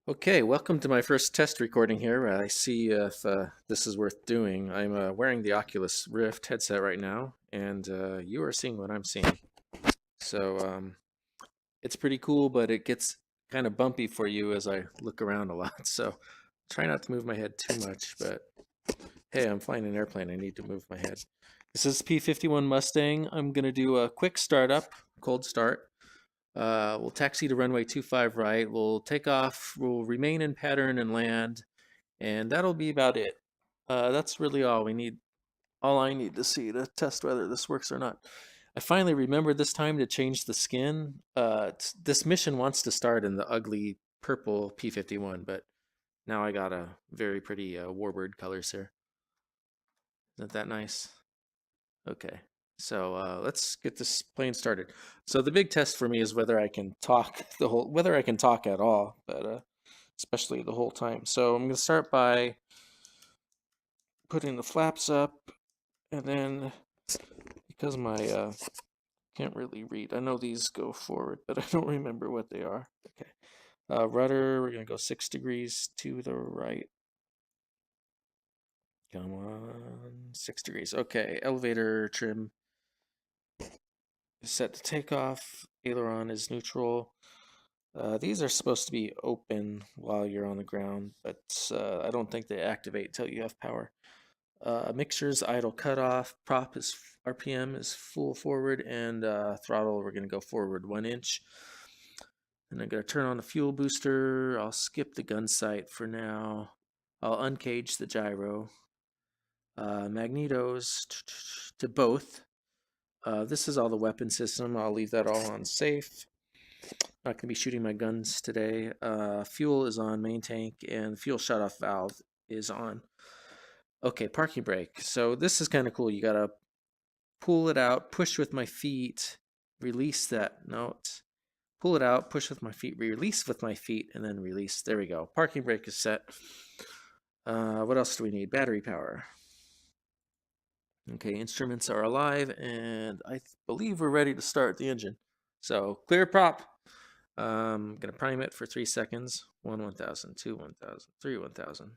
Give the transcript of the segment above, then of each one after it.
Okay, welcome to my first test recording here. I see if this is worth doing. I'm wearing the Oculus Rift headset right now, and you are seeing what I'm seeing. So it's pretty cool, but it gets kind of bumpy for you as I look around a lot. So try not to move my head too much, but hey, I'm flying an airplane. I need to move my head. This is P51 Mustang. I'm going to do a quick startup, cold start. We'll taxi to runway 25 right. We'll take off. We'll remain in pattern and land. And that'll be about it. That's really all we need. All I need to see to test whether this works or not. I finally remembered this time to change the skin. This mission wants to start in the ugly purple P51, but now I got a very pretty warbird colors here. Isn't that nice? Okay, so let's get this plane started. So the big test for me is whether I can talk whether I can talk at all, but especially the whole time. So I'm going to start by putting the flaps up, and then because my can't really read, I know these go forward, but I don't remember what they are. Okay, rudder, we're gonna go 6 degrees to the right. Come on, 6 degrees. Okay, elevator trim is set to takeoff. Aileron is neutral. These are supposed to be open while you're on the ground, but I don't think they activate until you have power. Mixers idle cutoff. Prop is RPM is full forward, and throttle we're gonna go forward 1 inch. And I'm gonna turn on the fuel booster. I'll skip the gun sight for now. I'll uncage the gyro. Magnetos to both. This is all the weapon system. I'll leave that all on safe. Not gonna be shooting my guns today. Fuel is on main tank, and fuel shutoff valve is on. Okay, parking brake. So this is kind of cool. You gotta pull it out, push with my feet, release that. No, it's pull it out, push with my feet, release with my feet, and then release. There we go. Parking brake is set. What else do we need? Battery power. Okay, instruments are alive, and I believe we're ready to start the engine. So clear prop. I'm gonna prime it for 3 seconds. 1, 1000, 2, 1000, 3, 1000.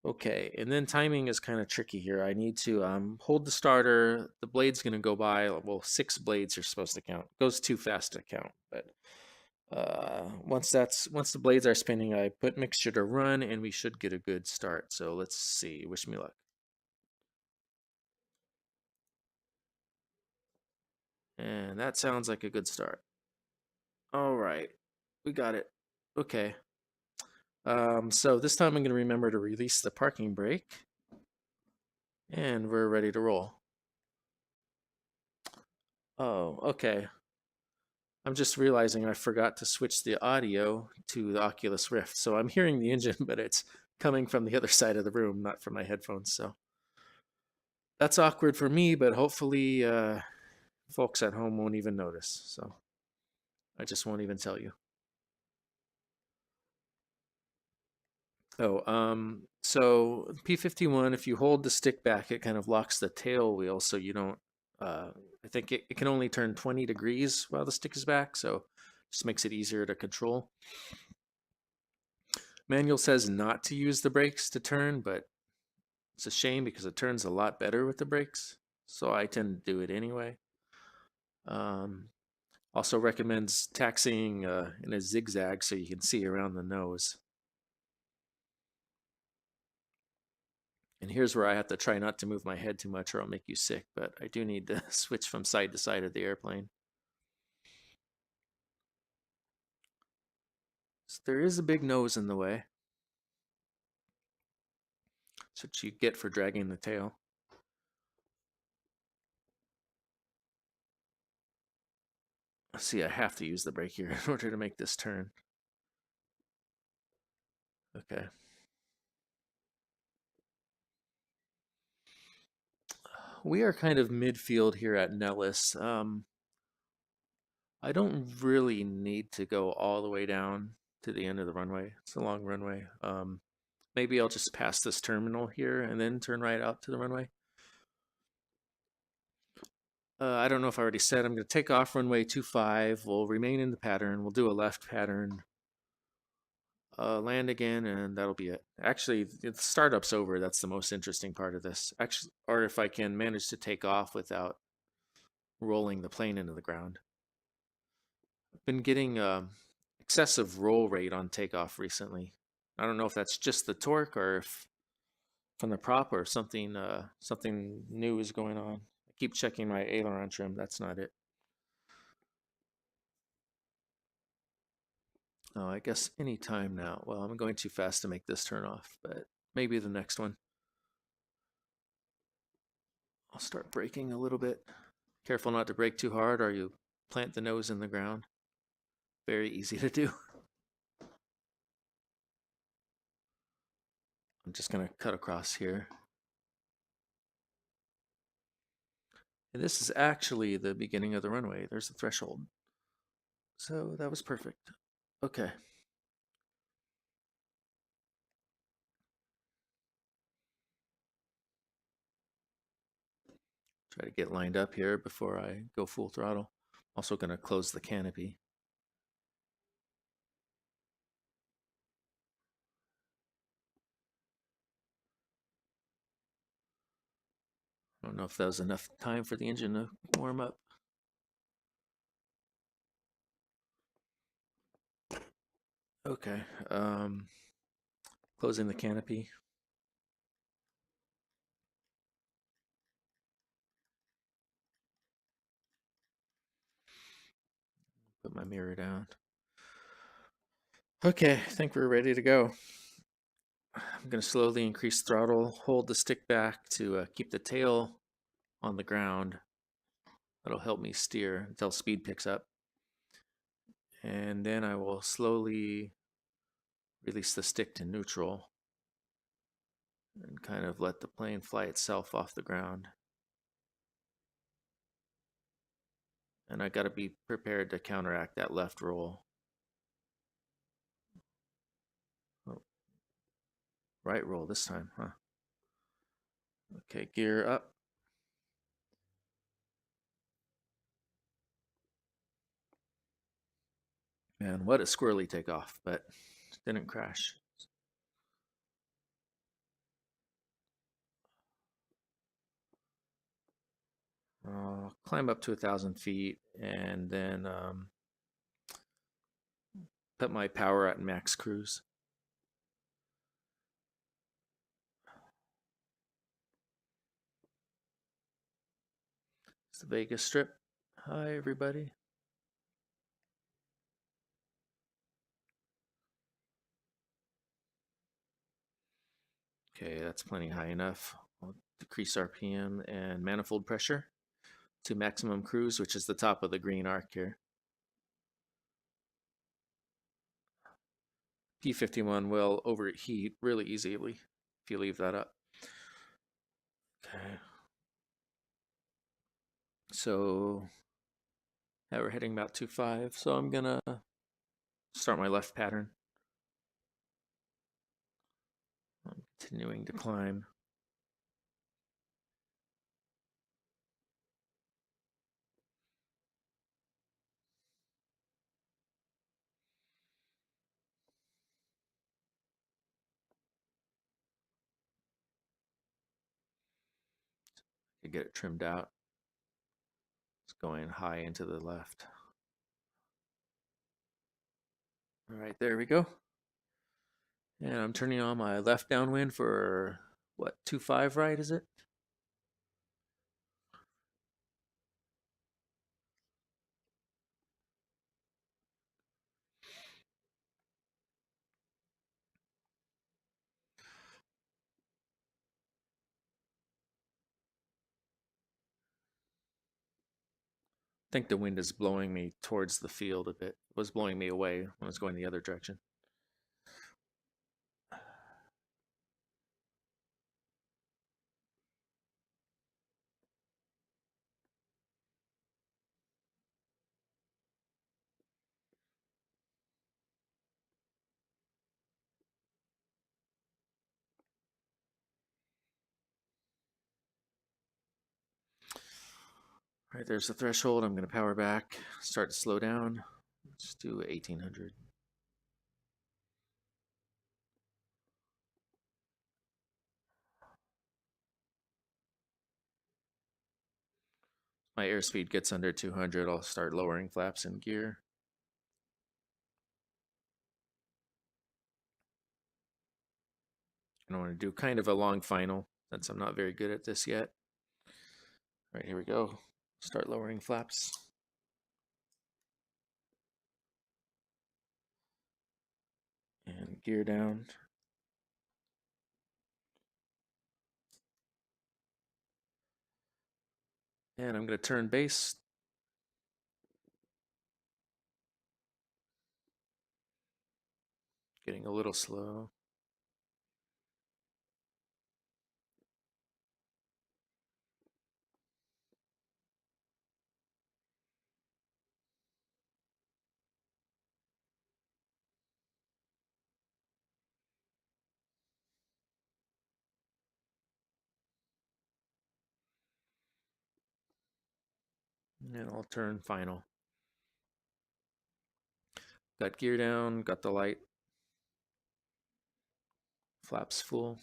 Okay, and then timing is kind of tricky here. I need to hold the starter. The blade's going to go by. Well, 6 blades are supposed to count. It goes too fast to count. But once the blades are spinning, I put mixture to run, and we should get a good start. So let's see. Wish me luck. And that sounds like a good start. All right, we got it. Okay. So this time I'm going to remember to release the parking brake, and we're ready to roll. Oh, okay. I'm just realizing I forgot to switch the audio to the Oculus Rift. So I'm hearing the engine, but it's coming from the other side of the room, not from my headphones. So that's awkward for me, but hopefully folks at home won't even notice. So I just won't even tell you. Oh, so P51, if you hold the stick back, it kind of locks the tail wheel so you don't, I think it can only turn 20 degrees while the stick is back. So just makes it easier to control. Manual says not to use the brakes to turn, but it's a shame because it turns a lot better with the brakes. So I tend to do it anyway. Also recommends taxiing in a zigzag so you can see around the nose. And here's where I have to try not to move my head too much or I'll make you sick, but I do need to switch from side to side of the airplane. So there is a big nose in the way. That's what you get for dragging the tail. See, I have to use the brake here in order to make this turn. Okay. We are kind of midfield here at Nellis. I don't really need to go all the way down to the end of the runway. It's a long runway. Maybe I'll just pass this terminal here and then turn right out to the runway. I don't know if I already said I'm going to take off runway 25. We'll remain in the pattern. We'll do a left pattern. land again, and that'll be it. Actually, the startup's over. That's the most interesting part of this. Actually, or if I can manage to take off without rolling the plane into the ground. I've been getting excessive roll rate on takeoff recently. I don't know if that's just the torque or if from the prop or something new is going on. I keep checking my aileron trim. That's not it. Oh, I guess any time now. Well, I'm going too fast to make this turn off, but maybe the next one. I'll start braking a little bit. Careful not to brake too hard or you plant the nose in the ground. Very easy to do. I'm just going to cut across here. And this is actually the beginning of the runway. There's the threshold. So that was perfect. Okay. Try to get lined up here before I go full throttle. Also going to close the canopy. I don't know if that was enough time for the engine to warm up. Okay. Closing the canopy. Put my mirror down. Okay, I think we're ready to go. I'm going to slowly increase throttle, hold the stick back to keep the tail on the ground. That'll help me steer until speed picks up. And then I will slowly release the stick to neutral and kind of let the plane fly itself off the ground. And I got to be prepared to counteract that left roll. Oh, right roll this time, huh? Okay, gear up. Man, what a squirrely takeoff, but didn't crash. I'll climb up to 1,000 feet and then put my power at max cruise. It's the Vegas Strip. Hi, everybody. Okay, that's plenty high enough. I'll decrease RPM and manifold pressure to maximum cruise, which is the top of the green arc here. P51 will overheat really easily if you leave that up. Okay. So now we're hitting about 2.5. So I'm gonna start my left pattern. I'm continuing to climb. To get it trimmed out. It's going high into the left. All right, there we go. And I'm turning on my left downwind for what, 2.5 right, is it? I think the wind is blowing me towards the field a bit. It was blowing me away when I was going the other direction. All right, there's the threshold. I'm going to power back, start to slow down. Let's do 1,800. my airspeed gets under 200, I'll start lowering flaps in gear. And I want to do kind of a long final since I'm not very good at this yet. All right, here we go. Start lowering flaps. And gear down. And I'm going to turn base. Getting a little slow. And I'll turn final. Got gear down, got the light. Flaps full.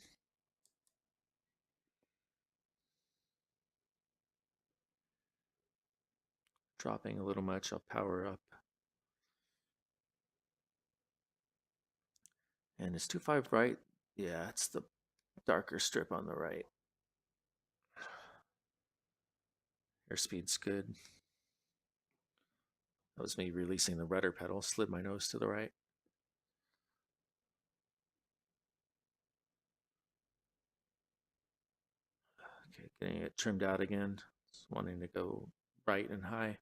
Dropping a little much, I'll power up. And is 2.5 right? Yeah, it's the darker strip on the right. Airspeed's good. That was me releasing the rudder pedal, slid my nose to the right. Okay, getting it trimmed out again. Just wanting to go right and high.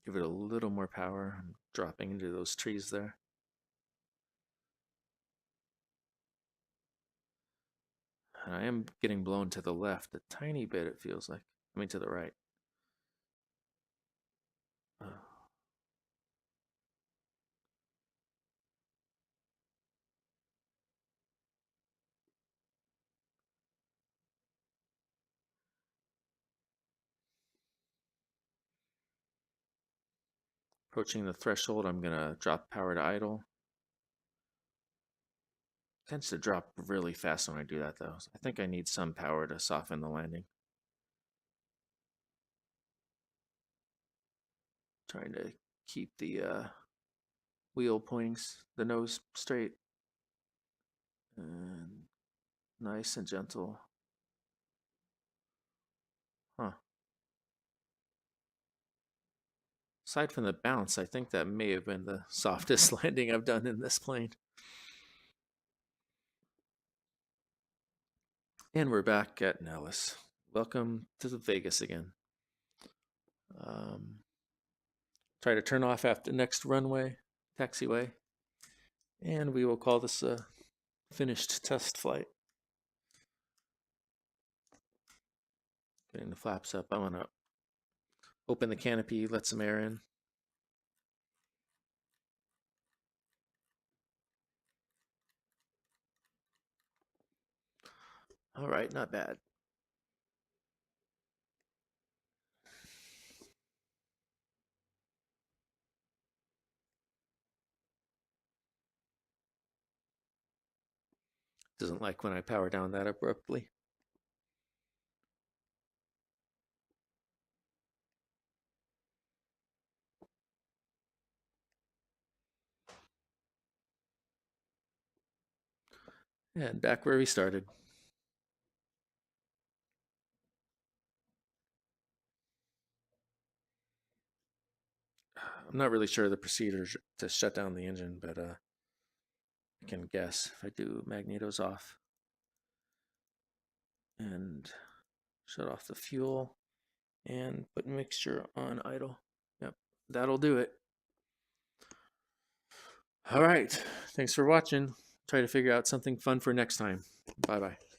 Give it a little more power. I'm dropping into those trees there. And I am getting blown to the left a tiny bit, it feels like. I mean, to the right. Approaching the threshold, I'm going to drop power to idle. Tends to drop really fast when I do that, though. I think I need some power to soften the landing. Trying to keep the wheel pointing the nose straight. And nice and gentle. Huh. Aside from the bounce, I think that may have been the softest landing I've done in this plane. And we're back at Nellis. Welcome to the Vegas again. Try to turn off after next runway, taxiway. And we will call this a finished test flight. Getting the flaps up. I want to open the canopy, let some air in. All right, not bad. Doesn't like when I power down that abruptly. And back where we started. I'm not really sure the procedure to shut down the engine, but I can guess if I do magnetos off and shut off the fuel and put mixture on idle. Yep, that'll do it. All right, thanks for watching. Try to figure out something fun for next time. Bye-bye.